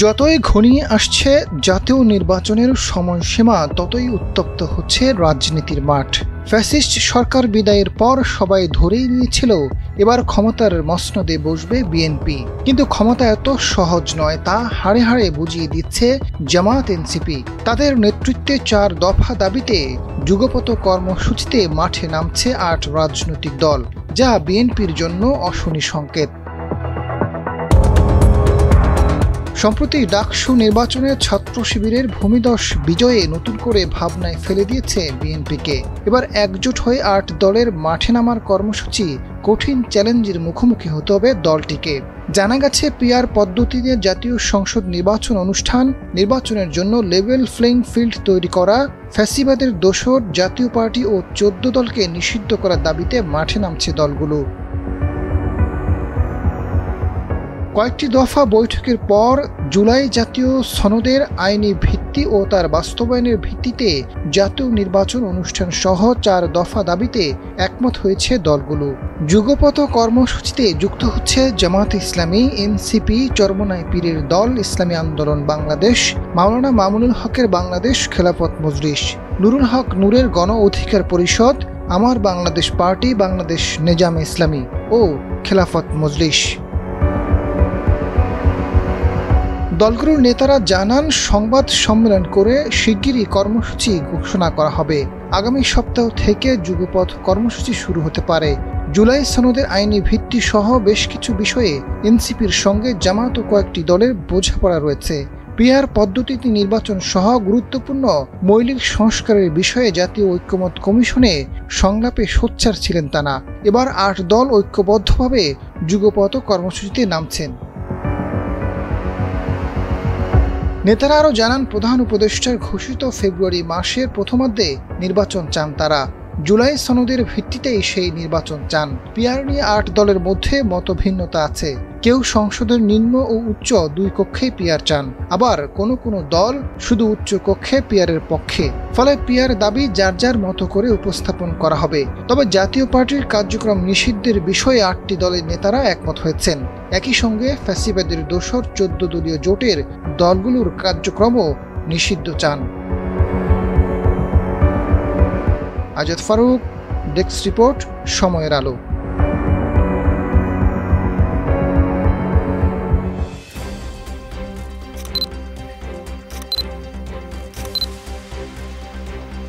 যতই ঘনিয়ে আসছে জাতীয় নির্বাচনের সময়সীমা, ততই উত্তপ্ত হচ্ছে রাজনীতির মাঠ। ফ্যাসিস্ট সরকার বিদায়ের পর সবাই ধরেই নিয়েছিল এবার ক্ষমতার মসনদে বসবে বিএনপি। কিন্তু ক্ষমতা এত সহজ নয়, তা হাড়ে হাড়ে বুঝিয়ে দিচ্ছে জামায়াত এনসিপি। তাদের নেতৃত্বে 4 দফা দাবিতে যুগপৎ কর্মসূচিতে মাঠে নামছে 8 রাজনৈতিক দল, যা বিএনপির জন্য অশনি সংকেত। সম্প্রতি ডাকসু নির্বাচনে ছাত্র শিবিরের ভূমিদশ বিজয়ে নতুন করে ভাবনায় ফেলে দিয়েছে বিএনপিকে। এবার একজোট হয়ে 8 দলের মাঠে নামার কর্মসূচি কঠিন চ্যালেঞ্জের মুখোমুখি হতে হবে দলটিকে। জানা গেছে, পিআর পদ্ধতিতে জাতীয় সংসদ নির্বাচন অনুষ্ঠান নির্বাচনের জন্য লেভেল প্লেইং ফিল্ড তৈরি করা, ফ্যাসিবাদের দোসর জাতীয় পার্টি ও 14 দলকে নিষিদ্ধ করার দাবিতে মাঠে নামছে দলগুলো। কয়েকটি দফা বৈঠকের পর জুলাই জাতীয় সনদের আইনি ভিত্তি ও তার বাস্তবায়নের ভিত্তিতে জাতীয় নির্বাচন অনুষ্ঠান সহ 4 দফা দাবিতে একমত হয়েছে দলগুলো। যুগপৎ কর্মসূচিতে যুক্ত হচ্ছে জামায়াতে ইসলামী, এনসিপি, চরমোনাই পীরের দল, ইসলামী আন্দোলন বাংলাদেশ, মাওলানা মামুনুল হকের বাংলাদেশ খেলাফত মজলিস, নুরুল হক নূরের গণ অধিকার পরিষদ, আমার বাংলাদেশ পার্টি, বাংলাদেশ নেজামে ইসলামী ও খেলাফত মজলিস। দলগুলোর নেতারা জানান, সংবাদ সম্মেলন করে শিগগিরই কর্মসূচি ঘোষণা করা হবে। আগামী সপ্তাহ থেকে যুগপৎ কর্মসূচি শুরু হতে পারে। জুলাই সনদের আইনি ভিত্তি সহ বেশ কিছু বিষয়ে এনসিপির সঙ্গে জামায়াত ও কয়েকটি দলের বোঝাপড়া রয়েছে। পিআর পদ্ধতিতে নির্বাচন সহ গুরুত্বপূর্ণ মৌলিক সংস্কারের বিষয়ে জাতীয় ঐক্যমত কমিশনে সংলাপে সোচ্চার ছিলেন তারা। এবার 8 দল ঐক্যবদ্ধভাবে যুগপৎ কর্মসূচিতে নামছেন। নেতারা আরও জানান, প্রধান উপদেষ্টার ঘোষিত ফেব্রুয়ারি মাসের প্রথমার্ধে নির্বাচন চান তারা। জুলাই সনদের ভিত্তিতেই সেই নির্বাচন চান। পিআর নিয়ে 8 দলের মধ্যে মতভিন্নতা আছে। কেউ সংসদের নিম্ন ও উচ্চ 2 কক্ষেই পিআর চান, আবার কোনো দল শুধু উচ্চ কক্ষে পিআরের পক্ষে। ফলে পিআর দাবি যার যার মতো করে উপস্থাপন করা হবে। তবে জাতীয় পার্টির কার্যক্রম নিষিদ্ধের বিষয়ে 8টি দলের নেতারা একমত হয়েছেন। একই সঙ্গে ফ্যাসিবাদের দোসর 14 দলীয় জোটের দলগুলোর কার্যক্রমও নিষিদ্ধ চান। আজাদ ফারুক, ডেস্ক রিপোর্ট, সময়ের আলো।